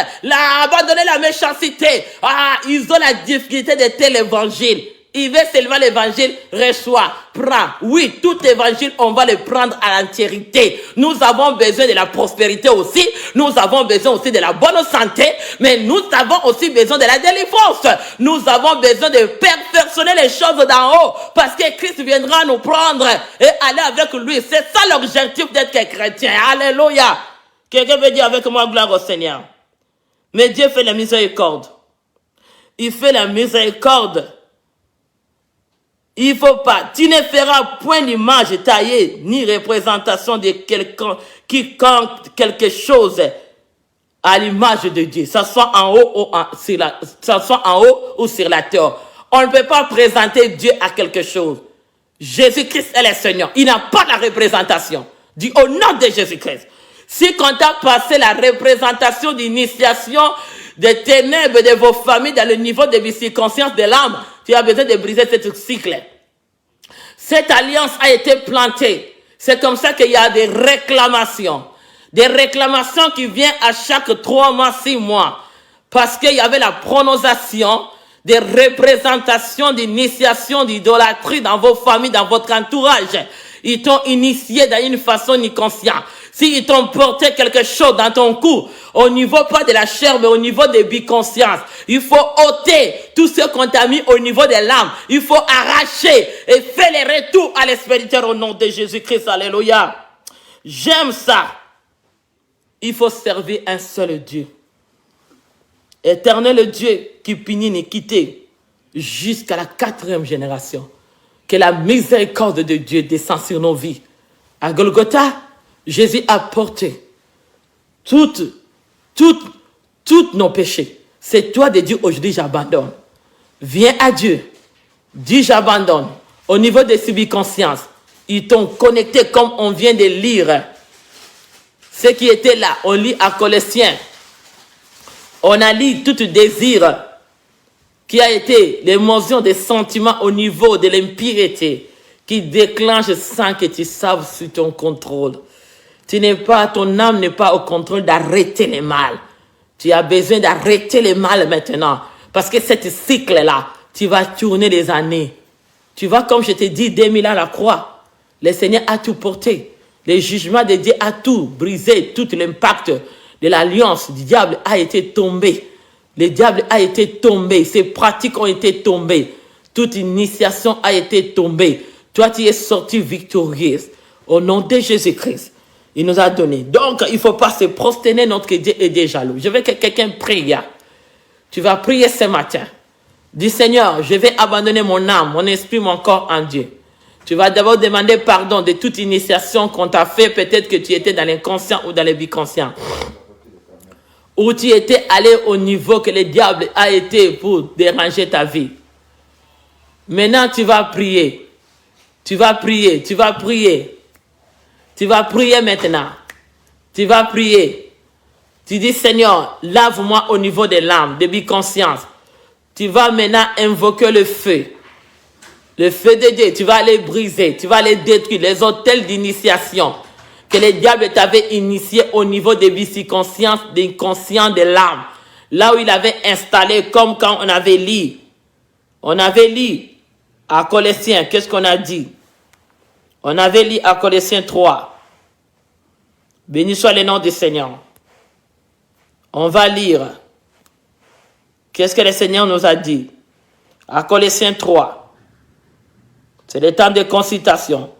abandonnez la méchanceté. Ils ont la difficulté de tel évangile. Il veut seulement l'évangile, reçoit, prend. Oui, tout évangile, on va le prendre à l'entièreté. Nous avons besoin de la prospérité aussi. Nous avons besoin aussi de la bonne santé. Mais nous avons aussi besoin de la délivrance. Nous avons besoin de perfectionner les choses d'en haut. Parce que Christ viendra nous prendre et aller avec lui. C'est ça l'objectif d'être chrétien. Alléluia. Quelqu'un veut dire avec moi, gloire au Seigneur. Mais Dieu fait la miséricorde. Il fait la miséricorde. Il faut pas, tu ne feras point d'image taillée, ni représentation de quelqu'un, quiconque quelque chose à l'image de Dieu. Ça soit en haut ou sur la terre. On ne peut pas présenter Dieu à quelque chose. Jésus-Christ est le Seigneur. Il n'a pas la représentation. Dis au nom de Jésus-Christ. Si quand tu as passé la représentation d'initiation des ténèbres de vos familles dans le niveau de viciconscience de l'âme, tu as besoin de briser ce cycle. Cette alliance a été plantée. C'est comme ça qu'il y a des réclamations. Des réclamations qui viennent à chaque 3 mois, 6 mois. Parce qu'il y avait la prononciation des représentations d'initiation, d'idolâtrie dans vos familles, dans votre entourage. Ils t'ont initié d'une une façon inconsciente. S'ils t'ont porté quelque chose dans ton cou, au niveau pas de la chair, mais au niveau des biconsciences, il faut ôter tout ce qu'on t'a mis au niveau de l'âme. Il faut arracher et faire les retours à l'expéditeur au nom de Jésus-Christ. Alléluia. J'aime ça. Il faut servir un seul Dieu. Éternel Dieu qui punit l'iniquité. jusqu'à la 4e génération. Que la miséricorde de Dieu descend sur nos vies. À Golgotha, Jésus a porté toutes nos péchés. C'est toi de dire aujourd'hui, j'abandonne. Viens à Dieu. Dis, j'abandonne. Au niveau des subconsciences, ils t'ont connecté comme on vient de lire. Ce qui était là, on lit à Colossiens. On a lu tout désir qui a été l'émotion des sentiments au niveau de l'impureté qui déclenche sans que tu saches sur ton contrôle. Ton âme n'est pas au contrôle d'arrêter le mal. Tu as besoin d'arrêter le mal maintenant. Parce que ce cycle-là, tu vas tourner les années. Tu vois, comme je te dis, 2000 ans à la croix, le Seigneur a tout porté. Le jugement de Dieu a tout brisé. Tout l'impact de l'alliance du diable a été tombé. Le diable a été tombé. Ses pratiques ont été tombées. Toute initiation a été tombée. Toi, tu es sorti victorieuse. Au nom de Jésus-Christ, il nous a donné. Donc, il ne faut pas se prosterner, notre Dieu est déjà jaloux. Je veux que quelqu'un prie. Tu vas prier ce matin. Dis, Seigneur, je vais abandonner mon âme, mon esprit, mon corps en Dieu. Tu vas d'abord demander pardon de toute initiation qu'on t'a fait. Peut-être que tu étais dans l'inconscient ou dans le biconscient. Ou tu étais allé au niveau que le diable a été pour déranger ta vie. Maintenant, tu vas prier. Tu vas prier. Tu vas prier. Tu vas prier maintenant. Tu vas prier. Tu dis, Seigneur, lave-moi au niveau de l'âme, de biconscience. Tu vas maintenant invoquer le feu. Le feu de Dieu, tu vas les briser, tu vas les détruire, les hôtels d'initiation que le diable t'avait initié au niveau des biconsciences, des conscients de l'âme. Là où il avait installé, comme quand on avait lu. On avait lu à Colossiens, qu'est-ce qu'on a dit? On avait lu à Colossiens 3. Béni soit le nom du Seigneur. On va lire. Qu'est-ce que le Seigneur nous a dit? À Colossiens 3. C'est le temps de consultation.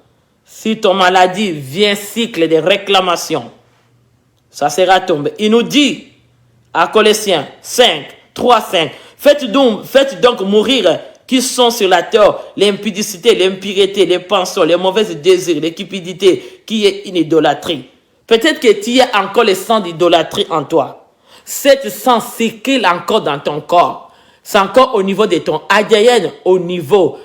Si ton maladie vient cycle de réclamation, ça sera tombé. Il nous dit à Colossiens 5, 3, 5, faites donc mourir qui sont sur la terre l'impudicité, l'impureté, les pensées, les mauvais désirs, les cupidités, qui est une idolâtrie. Peut-être que tu as encore le sang d'idolâtrie en toi. Cette sang circule encore dans ton corps. C'est encore au niveau de ton ADN, au niveau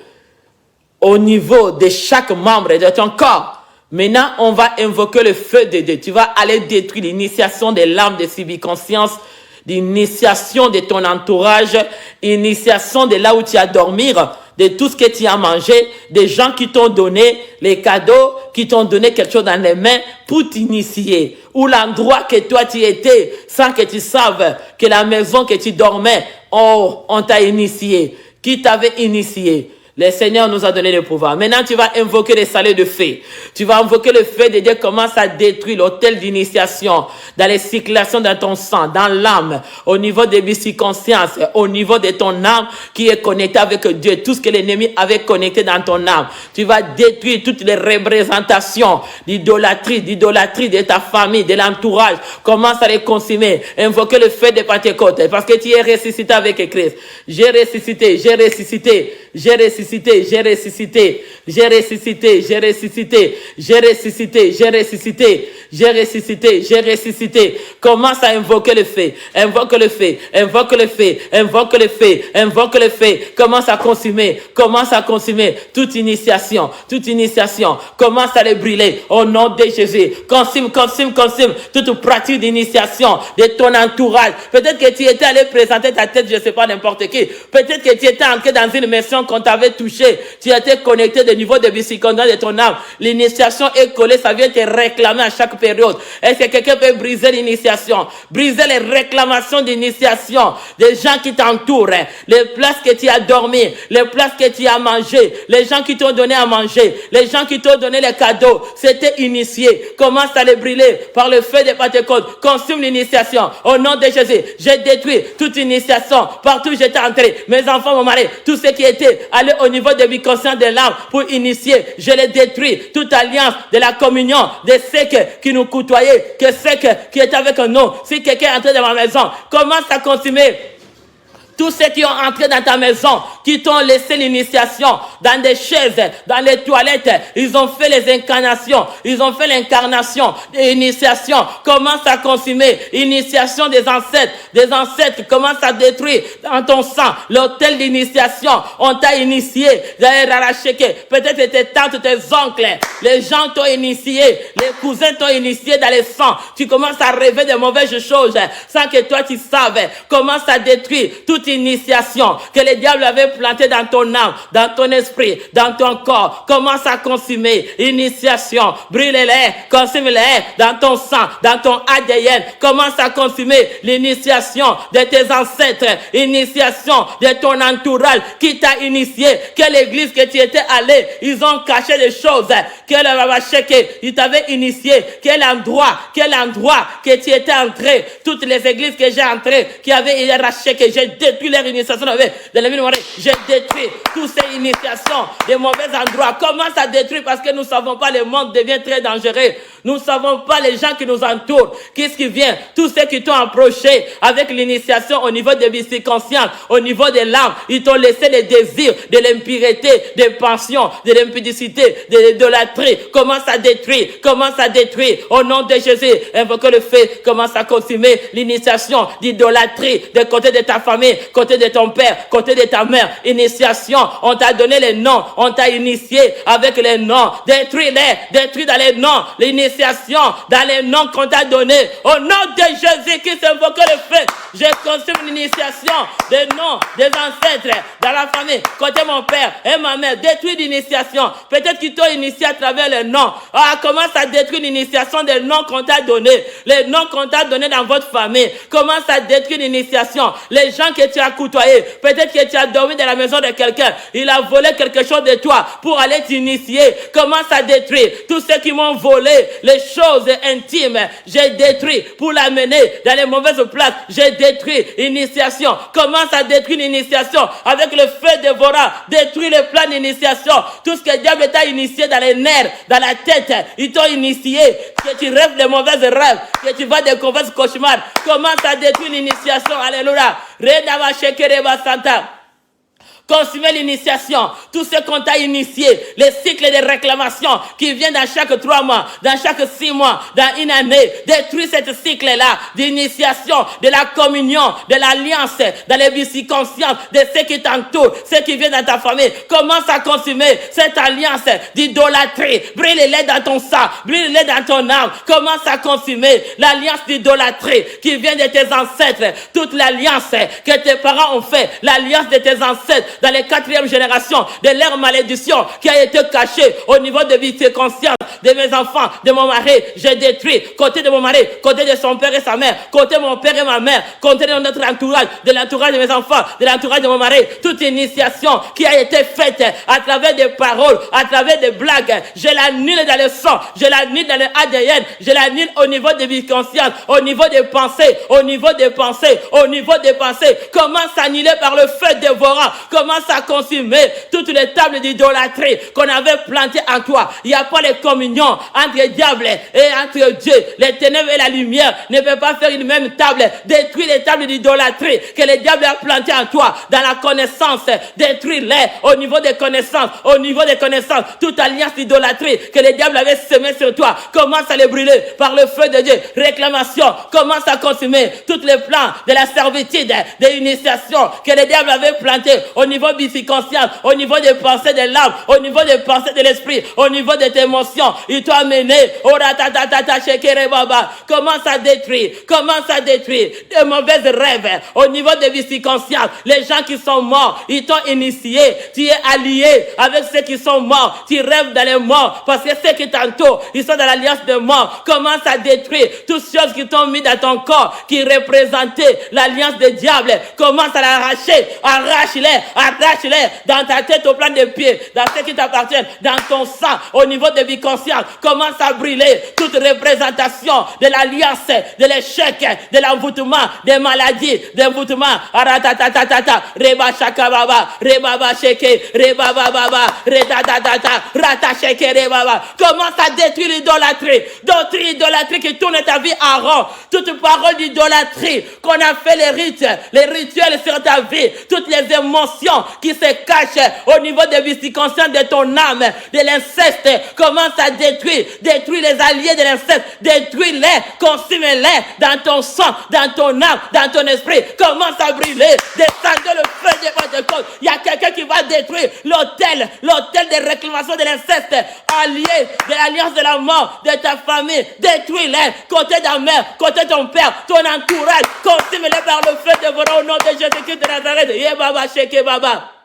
de chaque membre de ton corps. Maintenant, on va invoquer le feu de Dieu. Tu vas aller détruire l'initiation de l'âme de subconscience, l'initiation de ton entourage, l'initiation de là où tu as dormi, de tout ce que tu as mangé, des gens qui t'ont donné les cadeaux, qui t'ont donné quelque chose dans les mains pour t'initier. Ou l'endroit que toi tu étais, sans que tu saves que la maison que tu dormais, on t'a initié. Qui t'avait initié? Le Seigneur nous a donné le pouvoir. Maintenant, tu vas invoquer les salés de feu. Tu vas invoquer le feu de Dieu commence à détruire l'hôtel d'initiation dans les circulations de ton sang, dans l'âme, au niveau des biconsciences, au niveau de ton âme qui est connectée avec Dieu. Tout ce que l'ennemi avait connecté dans ton âme. Tu vas détruire toutes les représentations d'idolâtrie de ta famille, de l'entourage. Commence à les consumer. Invoquer le feu de Pentecôte parce que tu es ressuscité avec Christ. J'ai ressuscité. J'ai ressuscité, j'ai ressuscité, j'ai ressuscité, j'ai ressuscité, j'ai ressuscité, j'ai ressuscité, j'ai ressuscité, j'ai ressuscité. Commence à invoquer le feu, invoque le feu, invoque le feu, invoque le feu, invoque le feu. Commence à consumer toute initiation, commence à les brûler au nom de Jésus. Consume toute pratique d'initiation de ton entourage. Peut-être que tu étais allé présenter ta tête, je ne sais pas, n'importe qui. Peut-être que tu étais entré dans une mission qu'on t'avait touché. Tu étais connecté au niveau de biconscience de ton âme. L'initiation est collée, ça vient te réclamer à chaque période. Est-ce que quelqu'un peut briser l'initiation? Briser les réclamations d'initiation des gens qui t'entourent, les places que tu as dormi, les places que tu as mangé, les gens qui t'ont donné à manger, les gens qui t'ont donné les cadeaux. C'était initié. Commence à les brûler par le feu de Pentecôte. Consume l'initiation. Au nom de Jésus, j'ai détruit toute initiation. Partout où j'étais entré, mes enfants, mon mari, tout ce qui était allé au niveau de biconscience de l'âme pour initier, je les détruis. Toute alliance de la communion, de ceux qui nous côtoyaient, que ceux qui étaient avec nous. Si quelqu'un est entré dans ma maison, commence à consumer Tous ceux qui ont entré dans ta maison, qui t'ont laissé l'initiation dans des chaises, dans les toilettes, ils ont fait les incarnations, ils ont fait l'incarnation des initiations, commence à consumer, initiation des ancêtres commencent à détruire dans ton sang, l'autel d'initiation, on t'a initié, peut-être tes tantes, tes oncles, les gens t'ont initié, les cousins t'ont initié dans les sangs, tu commences à rêver de mauvaises choses, sans que toi tu saves, commence à détruire toute initiation que le diable avait plantée dans ton âme, dans ton esprit, dans ton corps, commence à consumer, initiation, brûle-les, consume-les dans ton sang, dans ton ADN, commence à consumer l'initiation de tes ancêtres, initiation de ton entourage qui t'a initié, que l'église que tu étais allé, ils ont caché des choses, que le Babacheke, il t'avait initié, quel endroit que tu étais entré, toutes les églises que j'ai entrées, qui avaient arraché, que j'ai détruit leur initiation dans la ville de Marie, j'ai détruit toutes ces initiations des mauvais endroits, commence à détruire parce que nous ne savons pas, le monde devient très dangereux, nous ne savons pas les gens qui nous entourent, qu'est-ce qui vient, tous ceux qui t'ont approché avec l'initiation au niveau des vices conscients, au niveau de l'âme, ils t'ont laissé les désirs de l'impureté, des passions, de l'impudicité, de l'idolâtrie, commence à détruire, au nom de Jésus, invoque le feu, commence à consumer l'initiation d'idolâtrie, de côté de ta famille, côté de ton père, côté de ta mère, initiation, on t'a donné les noms, on t'a initié avec les noms, détruis dans les noms, l'initiation dans les noms qu'on t'a donnés, au nom de Jésus qui s'invoque le feu, je consume l'initiation des noms, des ancêtres, dans la famille, côté mon père et ma mère, détruis l'initiation, peut-être qu'ils t'ont initié à travers les noms, commence à détruire l'initiation des noms qu'on t'a donnés, les noms qu'on t'a donnés dans votre famille, commence à détruire l'initiation, les gens que tu as côtoyés, peut-être que tu as dormi dans la maison de quelqu'un, il a volé quelque chose de toi pour aller t'initier, commence à détruire tous ceux qui m'ont volé les choses intimes, j'ai détruit pour l'amener dans les mauvaises places, j'ai détruit l'initiation, commence à détruire l'initiation avec le feu dévorant, détruis le plan d'initiation, tout ce que le diable t'a initié dans les nerfs, dans la tête, ils t'ont initié, que tu rêves de mauvaises rêves, que tu vas de mauvaises cauchemars, commence à détruire l'initiation, alléluia, Redava Shekereba Santa. Consumer l'initiation, tout ce qu'on t'a initié, les cycles de réclamation qui viennent dans chaque 3 mois, dans chaque 6 mois, dans une année, détruis cette cycle-là d'initiation, de la communion, de l'alliance, dans les vies conscientes, de ceux qui t'entourent, ceux qui viennent dans ta famille. Commence à consumer cette alliance d'idolâtrie, brûle-les dans ton sang, brûle-les dans ton âme, commence à consumer l'alliance d'idolâtrie qui vient de tes ancêtres, toute l'alliance que tes parents ont fait, l'alliance de tes ancêtres, dans les 4e générations de leur malédiction qui a été cachée au niveau de vie consciente de mes enfants, de mon mari, j'ai détruit, côté de mon mari, côté de son père et sa mère, côté de mon père et ma mère, côté de notre entourage, de l'entourage de mes enfants, de l'entourage de mon mari, toute initiation qui a été faite à travers des paroles, à travers des blagues, je l'annule dans le sang, je l'annule dans le ADN, je l'annule au niveau de vie consciente, au niveau des pensées, au niveau des pensées, au niveau des pensées, commence à annuler par le feu dévorant, commence à consumer toutes les tables d'idolâtrie qu'on avait plantées en toi. Il n'y a pas de communion entre le diable et entre Dieu. Les ténèbres et la lumière ne peuvent pas faire une même table. Détruis les tables d'idolâtrie que le diable a plantées en toi dans la connaissance. Détruis-les au niveau des connaissances. Au niveau des connaissances. Toute alliance d'idolâtrie que le diable avait semée sur toi, commence à les brûler par le feu de Dieu. Réclamation, commence à consumer tous les plans de la servitude, de l'initiation que le diable avait planté au niveau conscient, au niveau des pensées de l'âme, au niveau des pensées de l'esprit, au niveau de tes émotions. Il t'a amené, commence à détruire des mauvaises rêves au niveau des vies conscientes. Les gens qui sont morts, ils t'ont initié, tu es allié avec ceux qui sont morts, tu rêves dans les morts, parce que ceux qui t'entourent, ils sont dans l'alliance de mort. Commence à détruire toutes choses qui t'ont mis dans ton corps, qui représentaient l'alliance des diables. Commence à l'arracher, arrache-les, arrache-les dans ta tête, au plan des pieds, dans ce qui t'appartient, dans ton sang, au niveau de vie consciente. Commence à brûler toute représentation de l'alliance, de l'échec, de l'envoûtement, des maladies, des envoûtements. Aratatatata, reba shakababa, rebaba sheke, rebaba baba, retatata, rata sheke rebaba. Commence à détruire l'idolâtrie, d'autres idolâtries qui tournent ta vie en rond. Toute parole d'idolâtrie qu'on a fait les rituels sur ta vie, toutes les émotions qui se cachent au niveau des vies conscientes de ton âme, de l'inceste. Commence à détruire les alliés de l'inceste, détruis-les, consume-les dans ton sang, dans ton âme, dans ton esprit. Commence à brûler, descendez le feu de votre côte. Il y a quelqu'un qui va détruire l'autel de réclamation de l'inceste, allié de l'alliance de la mort de ta famille. Détruis-les, côté ta mère, côté ton père, ton entourage, consume-les par le feu de votre au nom de Jésus-Christ de Nazareth. Yebaba, sheke baba.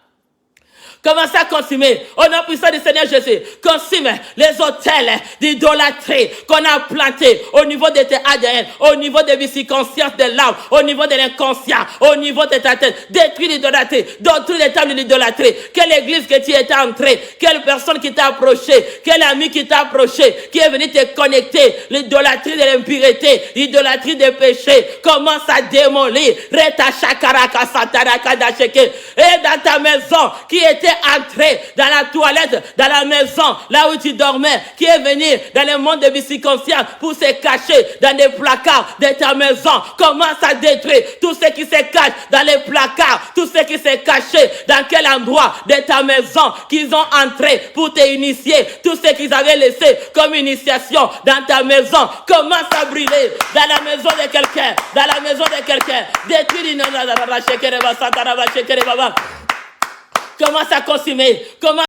Commencez à consumer, au nom puissant du Seigneur Jésus, consume les hôtels d'idolâtrie qu'on a plantés au niveau de tes ADN, au niveau des vies conscientes de l'âme, au niveau de l'inconscient, au niveau de ta tête. Détruis l'idolâtrie, détruis les tables de l'idolâtrie. Quelle église que tu étais entré, quelle personne qui t'a approché, quel ami qui t'a approché, qui est venu te connecter, l'idolâtrie de l'impureté, l'idolâtrie des péchés, commence à démolir. Reta shakaraka sataraka dacheke. Et dans ta maison, qui était entré dans la toilette, dans la maison, là où tu dormais, qui est venu dans le monde de vie consciente pour se cacher dans des placards de ta maison. Commence à détruire tout ce qui se cache dans les placards, tout ce qui s'est caché dans quel endroit de ta maison qu'ils ont entré pour t'initier, tout ce qu'ils avaient laissé comme initiation dans ta maison. Commence à brûler dans la maison de quelqu'un, dans la maison de quelqu'un. Détruis Commence à consumer. Commence